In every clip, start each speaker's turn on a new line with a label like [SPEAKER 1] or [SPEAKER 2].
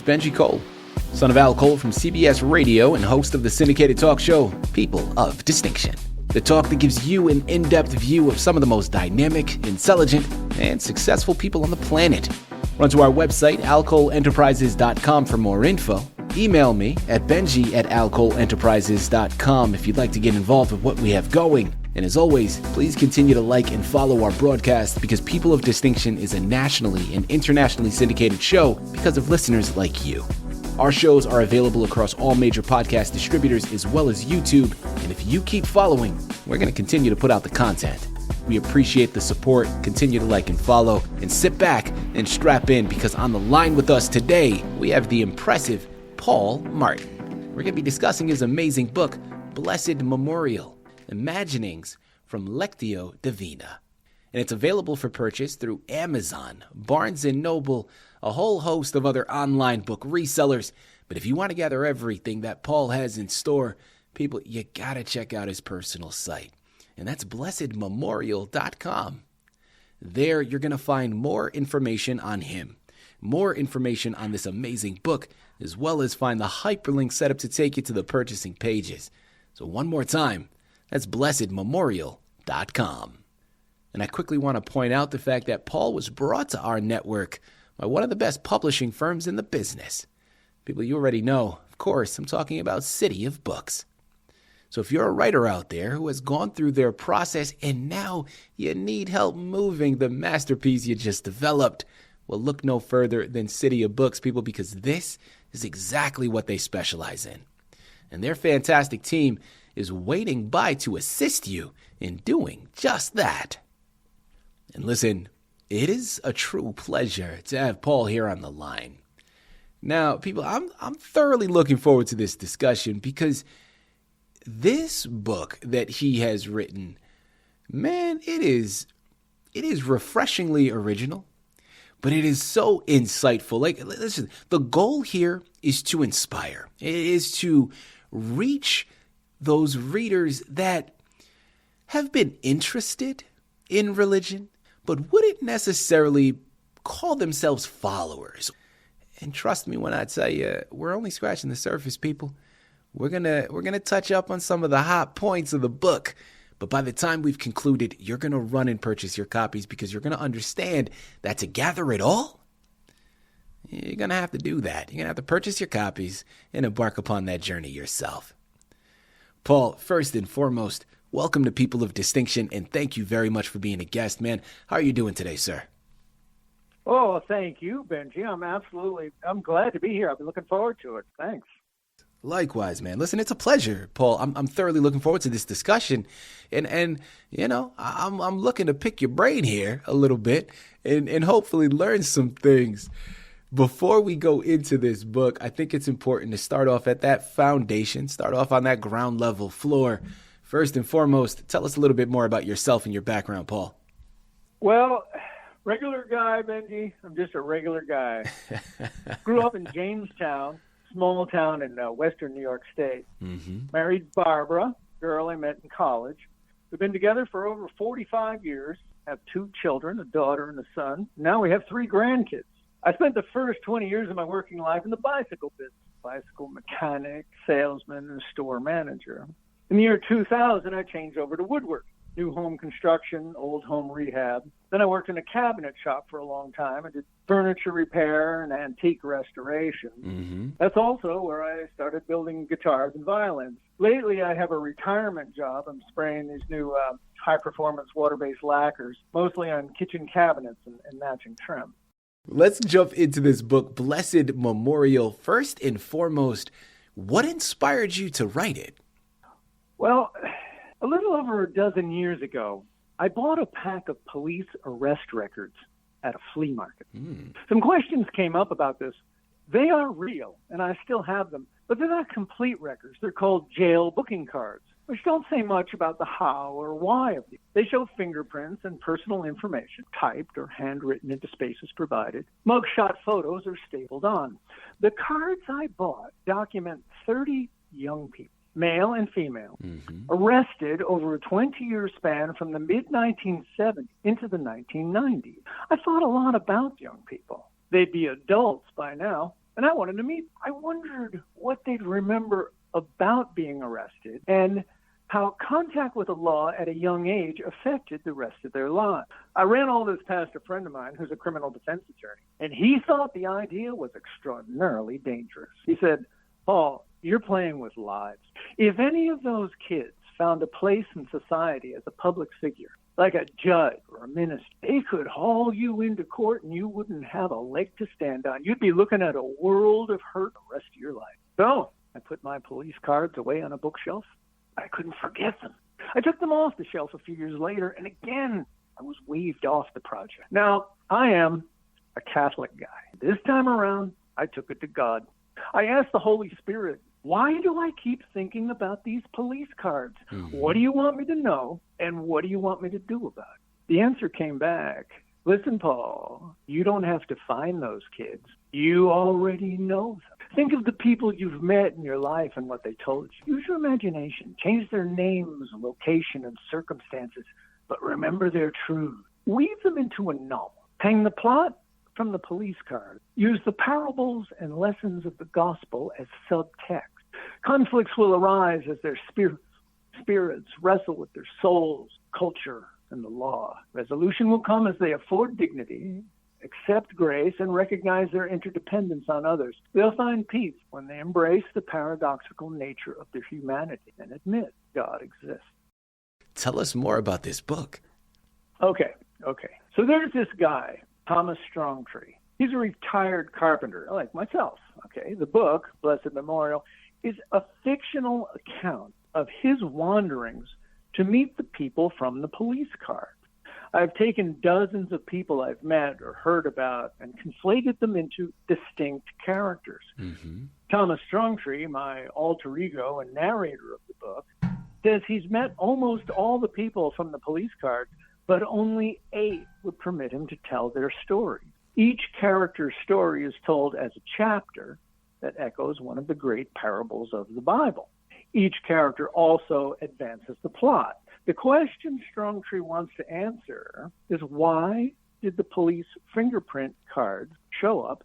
[SPEAKER 1] It's Benji Cole, son of Al Cole from CBS Radio and host of the syndicated talk show, People of Distinction. The talk that gives you an in-depth view of some of the most dynamic, intelligent, and successful people on the planet. Run to our website, alcoleenterprises.com for more info. Email me at benji@alcoleenterprises.com if you'd like to get involved with what we have going. And as always, please continue to like and follow our broadcast because People of Distinction is a nationally and internationally syndicated show because of listeners like you. Our shows are available across all major podcast distributors as well as YouTube. And if you keep following, we're going to continue to put out the content. We appreciate the support. Continue to like and follow and sit back and strap in because on the line with us today, we have the impressive Paul Martin. We're going to be discussing his amazing book, Blessed Memorial, Imaginings from Lectio Divina. And it's available for purchase through Amazon, Barnes & Noble, a whole host of other online book resellers. But if you want to gather everything that Paul has in store, people, you got to check out his personal site. And that's blessedmemorial.com. There, you're going to find more information on him, more information on this amazing book, as well as find the hyperlink set up to take you to the purchasing pages. So one more time, that's blessedmemorial.com. And I quickly want to point out the fact that Paul was brought to our network by one of the best publishing firms in the business. People, you already know, of course, I'm talking about City of Books. So if you're a writer out there who has gone through their process and now you need help moving the masterpiece you just developed, well, look no further than City of Books, people, because this is exactly what they specialize in. And their fantastic team is waiting by to assist you in doing just that. And listen, it is a true pleasure to have Paul here on the line. Now, people, I'm thoroughly looking forward to this discussion because this book that he has written, man, it is refreshingly original, but it is so insightful. Like, listen, the goal here is to inspire. It is to reach those readers that have been interested in religion, but wouldn't necessarily call themselves followers. And trust me when I tell you, we're only scratching the surface, people. We're gonna touch up on some of the hot points of the book, but by the time we've concluded, you're gonna run and purchase your copies because you're gonna understand that to gather it all, you're gonna have to do that. You're gonna have to purchase your copies and embark upon that journey yourself. Paul, first and foremost, welcome to People of Distinction, and thank you very much for being a guest, man. How are you doing today, sir?
[SPEAKER 2] Oh, thank you, Benji. I'm glad to be here. I've been looking forward to it. Thanks.
[SPEAKER 1] Likewise, man. Listen, it's a pleasure, Paul. I'm thoroughly looking forward to this discussion, and you know, I'm looking to pick your brain here a little bit, and hopefully learn some things. Before we go into this book, I think it's important to start off at that foundation, start off on that ground level floor. First and foremost, tell us a little bit more about yourself and your background, Paul.
[SPEAKER 2] Well, regular guy, Benji. I'm just a regular guy. Grew up in Jamestown, small town in western New York State. Mm-hmm. Married Barbara, girl I met in college. We've been together for over 45 years, have 2 children, a daughter and a son. Now we have 3 grandkids. I spent the first 20 years of my working life in the bicycle business, bicycle mechanic, salesman, and store manager. In the year 2000, I changed over to woodwork, new home construction, old home rehab. Then I worked in a cabinet shop for a long time. I did furniture repair and antique restoration. Mm-hmm. That's also where I started building guitars and violins. Lately, I have a retirement job. I'm spraying these new high-performance water-based lacquers, mostly on kitchen cabinets and matching trim.
[SPEAKER 1] Let's jump into this book, Blessed Memorial. First and foremost, what inspired you to write it?
[SPEAKER 2] Well, a little over a dozen years ago, I bought a pack of police arrest records at a flea market. Some questions came up about this. They are real, and I still have them, but they're not complete records. They're called jail booking cards, which don't say much about the how or why of these. They show fingerprints and personal information, typed or handwritten into spaces provided. Mugshot photos are stapled on. The cards I bought document 30 young people, male and female, arrested over a 20-year span from the mid-1970s into the 1990s. I thought a lot about young people. They'd be adults by now. and I wanted to meet. I wondered what they'd remember about being arrested and how contact with the law at a young age affected the rest of their lives. I ran all this past a friend of mine who's a criminal defense attorney, and he thought the idea was extraordinarily dangerous. He said, Paul, you're playing with lives. If any of those kids found a place in society as a public figure, like a judge or a minister, they could haul you into court and you wouldn't have a leg to stand on. You'd be looking at a world of hurt the rest of your life. So I put my police cards away on a bookshelf. I couldn't forget them. I took them off the shelf a few years later, and again, I was waved off the project. Now, I am a Catholic guy. This time around, I took it to God. I asked the Holy Spirit, why do I keep thinking about these police cards? Mm-hmm. What do you want me to know, and what do you want me to do about it? The answer came back, listen, Paul, you don't have to find those kids. You already know them. Think of the people you've met in your life and what they told you. Use your imagination. Change their names, location, and circumstances, but remember their truth. Weave them into a novel. Hang the plot from the police card. Use the parables and lessons of the gospel as subtext. Conflicts will arise as their spirits wrestle with their souls, culture, and the law. Resolution will come as they afford dignity, accept grace, and recognize their interdependence on others. They'll find peace when they embrace the paradoxical nature of their humanity and admit God exists.
[SPEAKER 1] Tell us more about this book.
[SPEAKER 2] Okay. So there's this guy, Thomas Strongtree. He's a retired carpenter, like myself. Okay. The book, Blessed Memorial, is a fictional account of his wanderings to meet the people from the police card. I've taken dozens of people I've met or heard about and conflated them into distinct characters. Mm-hmm. Thomas Strongtree, my alter ego and narrator of the book, says he's met almost all the people from the police card, but only 8 would permit him to tell their story. Each character's story is told as a chapter that echoes one of the great parables of the Bible. Each character also advances the plot. The question Strongtree wants to answer is, why did the police fingerprint cards show up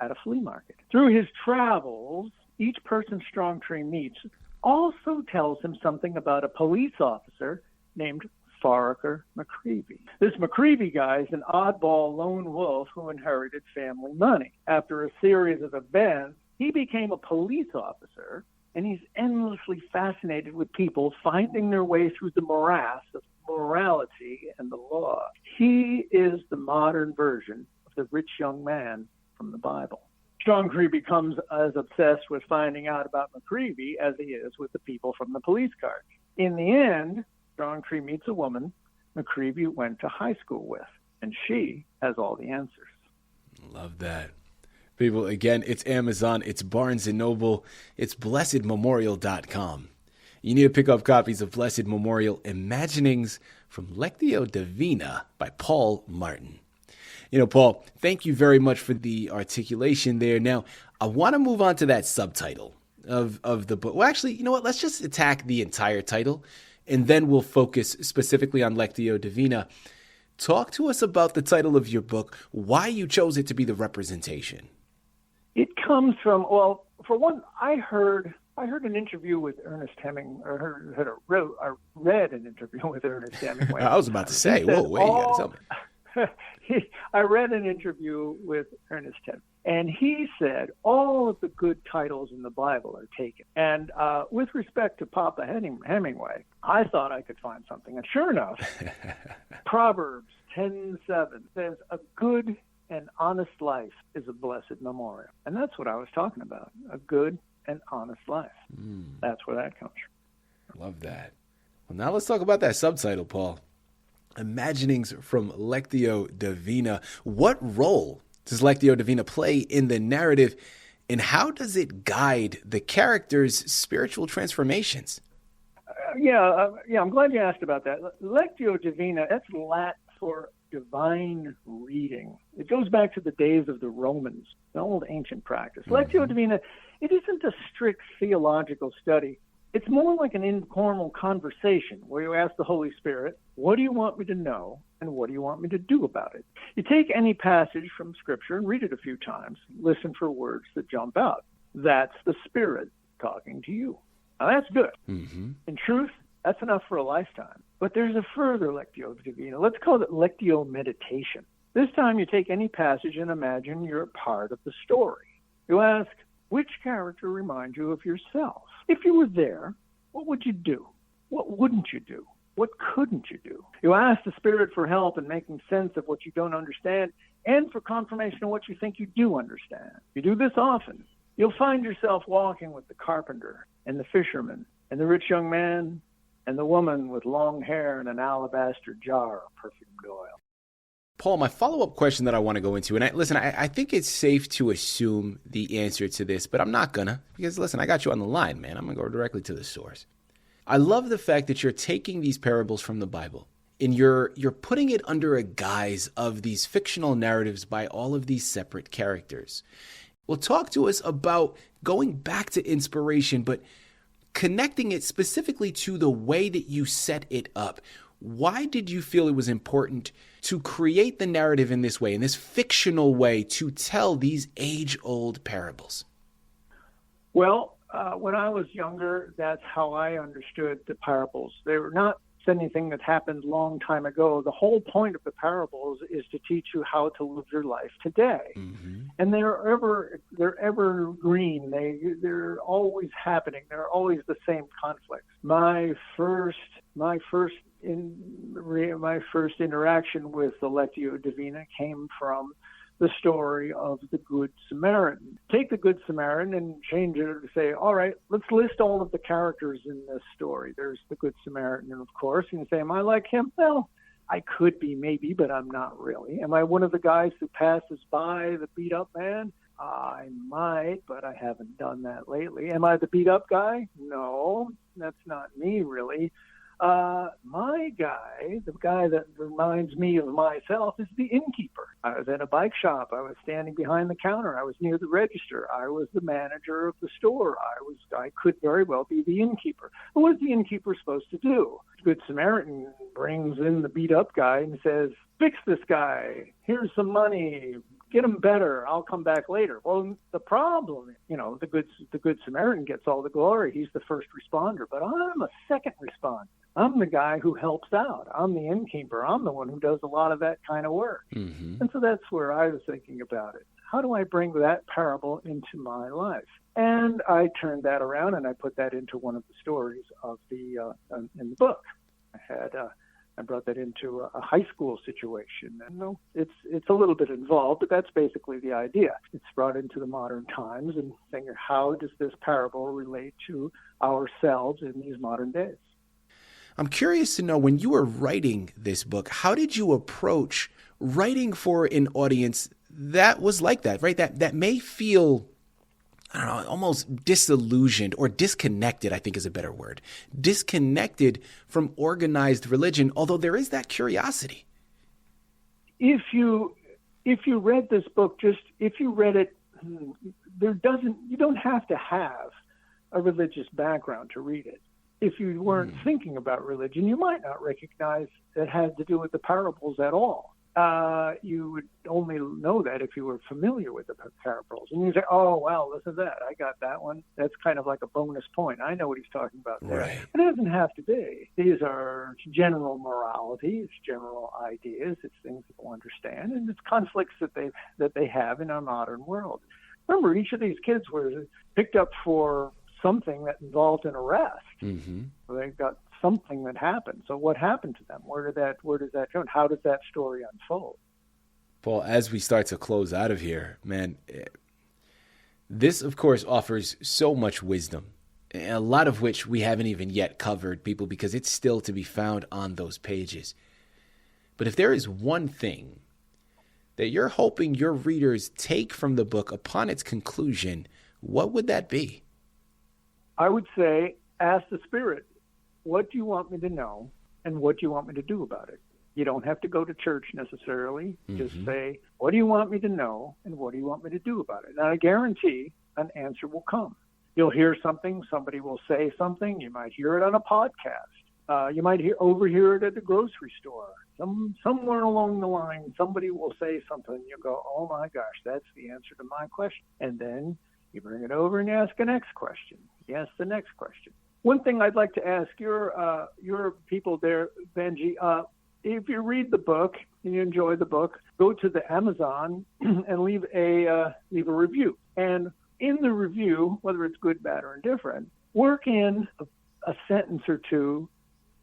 [SPEAKER 2] at a flea market? Through his travels, each person Strongtree meets also tells him something about a police officer named Foraker McCreevy. This McCreevy guy is an oddball lone wolf who inherited family money. After a series of events, he became a police officer, and he's endlessly fascinated with people finding their way through the morass of morality and the law. He is the modern version of the rich young man from the Bible. Strongtree becomes as obsessed with finding out about McCreevy as he is with the people from the police card. In the end, Strongtree meets a woman McCreevy went to high school with, and she has all the answers.
[SPEAKER 1] Love that. People, again, it's Amazon, it's Barnes & Noble, it's blessedmemorial.com. You need to pick up copies of Blessed Memorial, Imaginings from Lectio Divina by Paul Martin. You know, Paul, thank you very much for the articulation there. Now, I want to move on to that subtitle of the book. Well, actually, you know what? Let's just attack the entire title, and then we'll focus specifically on Lectio Divina. Talk to us about the title of your book, why you chose it to be the representation.
[SPEAKER 2] It comes from, well, for one, I heard an interview with Ernest Hemingway, I read an interview with Ernest Hemingway.
[SPEAKER 1] I was about to say, whoa, wait, you got to tell me.
[SPEAKER 2] I read an interview with Ernest Hemingway, and he said all of the good titles in the Bible are taken. And with respect to Papa Hemingway, I thought I could find something. And sure enough, Proverbs 10:7 says, a good and honest life is a blessed memorial. And that's what I was talking about, a good and honest life. That's where that comes from.
[SPEAKER 1] Love that. Well, now let's talk about that subtitle, Paul. Imaginings from Lectio Divina. What role does Lectio Divina play in the narrative, and how does it guide the characters' spiritual transformations?
[SPEAKER 2] I'm glad you asked about that. Lectio Divina, that's Latin for divine reading. It goes back to the days of the Romans, the old ancient practice. Lectio Divina, it isn't a strict theological study. It's more like an informal conversation where you ask the Holy Spirit, what do you want me to know and what do you want me to do about it? You take any passage from Scripture and read it a few times. Listen for words that jump out. That's the Spirit talking to you. Now, that's good.
[SPEAKER 1] Mm-hmm.
[SPEAKER 2] In truth, that's enough for a lifetime. But there's a further Lectio Divina. Let's call it Lectio Meditation. This time you take any passage and imagine you're a part of the story. You ask, which character reminds you of yourself? If you were there, what would you do? What wouldn't you do? What couldn't you do? You ask the Spirit for help in making sense of what you don't understand and for confirmation of what you think you do understand. If you do this often, you'll find yourself walking with the carpenter and the fisherman and the rich young man and the woman with long hair and an alabaster jar of perfumed oil.
[SPEAKER 1] Paul, my follow-up question that I want to go into, and I think it's safe to assume the answer to this, but I'm not gonna, because listen, I got you on the line, man. I'm gonna go directly to the source. I love the fact that you're taking these parables from the Bible and you're putting it under a guise of these fictional narratives by all of these separate characters. Well, talk to us about going back to inspiration, but connecting it specifically to the way that you set it up. Why did you feel it was important to create the narrative in this way, in this fictional way, to tell these age-old parables?
[SPEAKER 2] Well, when I was younger, that's how I understood the parables. They were not anything that happened a long time ago. The whole point of the parables is to teach you how to live your life today. Mm-hmm. And they're evergreen. They're always happening. They're always the same conflicts. My first interaction with the Lectio Divina came from the story of the Good Samaritan. Take the Good Samaritan and change it to say, all right, let's list all of the characters in this story. There's the Good Samaritan, of course. And you say, am I like him? Well, I could be maybe, but I'm not really. Am I one of the guys who passes by the beat-up man? I might, but I haven't done that lately. Am I the beat-up guy? No, that's not me, really. My guy, the guy that reminds me of myself, is the innkeeper. I was at a bike shop. I was standing behind the counter. I was near the register. I was the manager of the store. I could very well be the innkeeper. And what is the innkeeper supposed to do? The Good Samaritan brings in the beat-up guy and says, fix this guy. Here's some money. Get him better. I'll come back later. Well, the problem, the Good Samaritan gets all the glory. He's the first responder, but I'm a second responder. I'm the guy who helps out. I'm the innkeeper. I'm the one who does a lot of that kind of work. Mm-hmm. And so that's where I was thinking about it. How do I bring that parable into my life? And I turned that around and I put that into one of the stories of in the book. I brought that into a high school situation. And it's a little bit involved, but that's basically the idea. It's brought into the modern times and saying, how does this parable relate to ourselves in these modern days?
[SPEAKER 1] I'm curious to know, when you were writing this book, how did you approach writing for an audience that was like that, right? That may feel, I don't know, almost disillusioned or disconnected, I think is a better word. Disconnected from organized religion, although there is that curiosity.
[SPEAKER 2] If you read this book, if you read it, you don't have to have a religious background to read it. If you weren't thinking about religion, you might not recognize it had to do with the parables at all. You would only know that if you were familiar with the parables. And you say, oh, wow, listen to that. I got that one. That's kind of like a bonus point. I know what he's talking about there.
[SPEAKER 1] Right.
[SPEAKER 2] It doesn't have to be. These are general morality. It's general ideas. It's things people understand. And it's conflicts that they have in our modern world. Remember, each of these kids were picked up for something that involved an arrest. Mm-hmm. They got something that happened. So what happened to them? Where does that go? And how does that story unfold?
[SPEAKER 1] Paul, as we start to close out of here, man, this, of course, offers so much wisdom, a lot of which we haven't even yet covered, people, because it's still to be found on those pages. But if there is one thing that you're hoping your readers take from the book upon its conclusion, what would that be?
[SPEAKER 2] I would say, ask the Spirit, what do you want me to know and what do you want me to do about it? You don't have to go to church necessarily. Mm-hmm. Just say, what do you want me to know and what do you want me to do about it? And I guarantee an answer will come. You'll hear something, somebody will say something, you might hear it on a podcast. You might overhear it at the grocery store. Somewhere along the line, somebody will say something. You go, oh my gosh, that's the answer to my question. And then you bring it over and you ask the next question. You ask the next question. One thing I'd like to ask your people there, Benji, if you read the book and you enjoy the book, go to the Amazon and leave a review. And in the review, whether it's good, bad, or indifferent, work in a sentence or two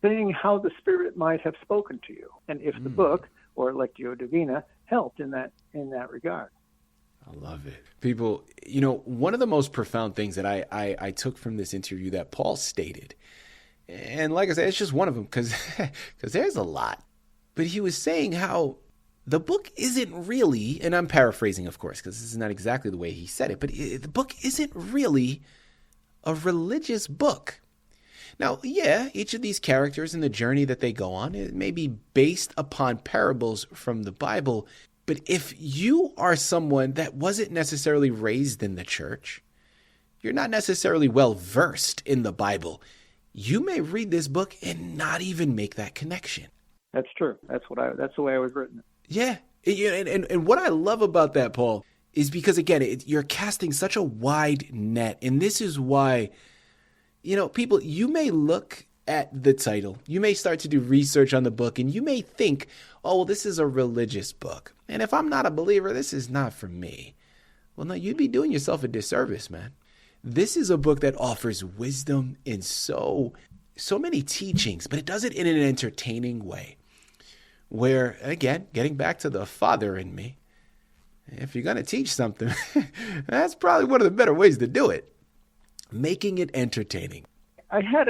[SPEAKER 2] saying how the Spirit might have spoken to you, and if the book or Lectio Divina helped in that regard.
[SPEAKER 1] I love it. People, one of the most profound things that I took from this interview that Paul stated, and like I said, it's just one of them because there's a lot, but he was saying how the book isn't really, and I'm paraphrasing, of course, because this is not exactly the way he said it, but the book isn't really a religious book. Now, yeah, each of these characters and the journey that they go on, it may be based upon parables from the Bible, but if you are someone that wasn't necessarily raised in the church, you're not necessarily well versed in the Bible, you may read this book and not even make that connection.
[SPEAKER 2] That's true. That's the way I was written.
[SPEAKER 1] Yeah. And what I love about that, Paul, is because, again, you're casting such a wide net. And this is why, people, you may look at the title, you may start to do research on the book, and you may think, oh, well, this is a religious book. And if I'm not a believer, this is not for me. Well, no, you'd be doing yourself a disservice, man. This is a book that offers wisdom in so many teachings, but it does it in an entertaining way. Where, again, getting back to the father in me, if you're going to teach something, that's probably one of the better ways to do it. Making it entertaining.
[SPEAKER 2] I had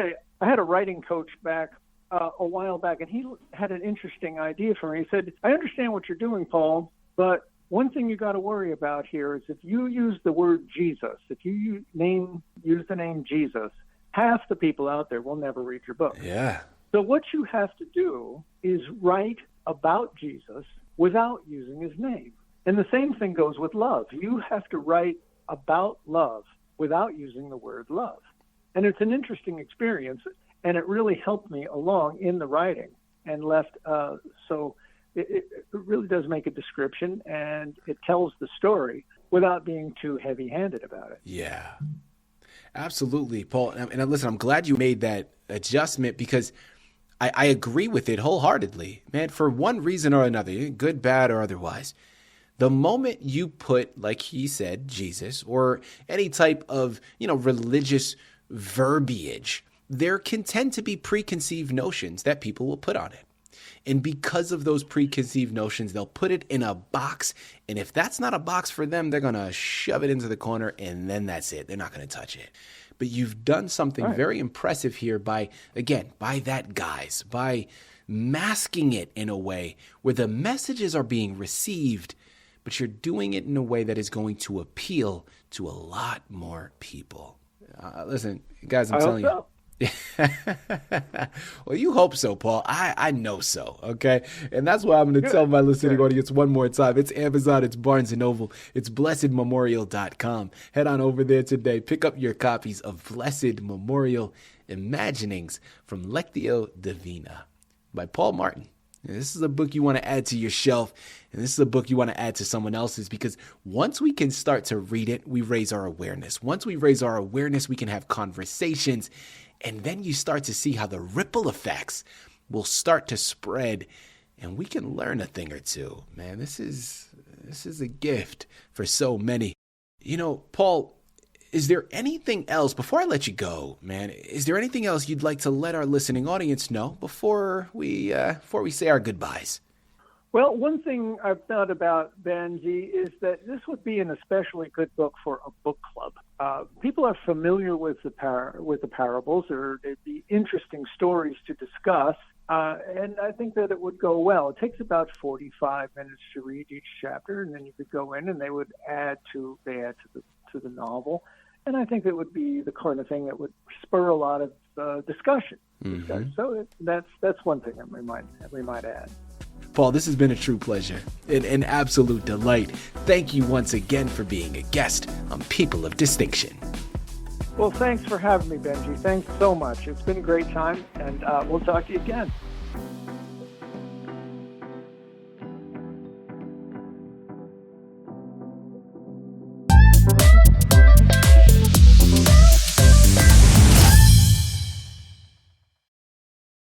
[SPEAKER 2] a writing coach back a while back, and he had an interesting idea for me. He said, I understand what you're doing, Paul, but one thing you got to worry about here is if you use the word Jesus, if you use the name Jesus, half the people out there will never read your book.
[SPEAKER 1] Yeah.
[SPEAKER 2] So what you have to do is write about Jesus without using his name. And the same thing goes with love. You have to write about love without using the word love. And it's an interesting experience, and it really helped me along in the writing and left. So it really does make a description, and it tells the story without being too heavy-handed about it.
[SPEAKER 1] Yeah, absolutely, Paul. And listen, I'm glad you made that adjustment because I agree with it wholeheartedly, man, for one reason or another, good, bad, or otherwise. The moment you put, like he said, Jesus, or any type of, religious verbiage, there can tend to be preconceived notions that people will put on it. And because of those preconceived notions, they'll put it in a box. And if that's not a box for them, they're going to shove it into the corner, and then that's it. They're not going to touch it. But you've done something very impressive here by that guise, by masking it in a way where the messages are being received, but you're doing it in a way that is going to appeal to a lot more people. Listen, guys, I'm telling you. Well, you hope so, Paul. I know so, okay? And that's why I'm going to tell my listening audience one more time. It's Amazon, it's Barnes & Noble, it's blessedmemorial.com. Head on over there today. Pick up your copies of Blessed Memorial Imaginings from Lectio Divina by Paul Martin. And this is a book you want to add to your shelf, and this is a book you want to add to someone else's, because once we can start to read it, we raise our awareness. Once we raise our awareness, we can have conversations, and then you start to see how the ripple effects will start to spread, and we can learn a thing or two. Man, this is a gift for so many. Paul, is there anything else, before I let you go, man, is there anything else you'd like to let our listening audience know before we say our goodbyes?
[SPEAKER 2] Well, one thing I've thought about, Benji, is that this would be an especially good book for a book club. People are familiar with the parables, or they'd be interesting stories to discuss, and I think that it would go well. It takes about 45 minutes to read each chapter, and then you could go in and they add to the novel. And I think it would be the kind of thing that would spur a lot of discussion. Mm-hmm. So that's one thing that we might add.
[SPEAKER 1] Paul, this has been a true pleasure, an absolute delight. Thank you once again for being a guest on People of Distinction.
[SPEAKER 2] Well, thanks for having me, Benji. Thanks so much. It's been a great time, and we'll talk to you again.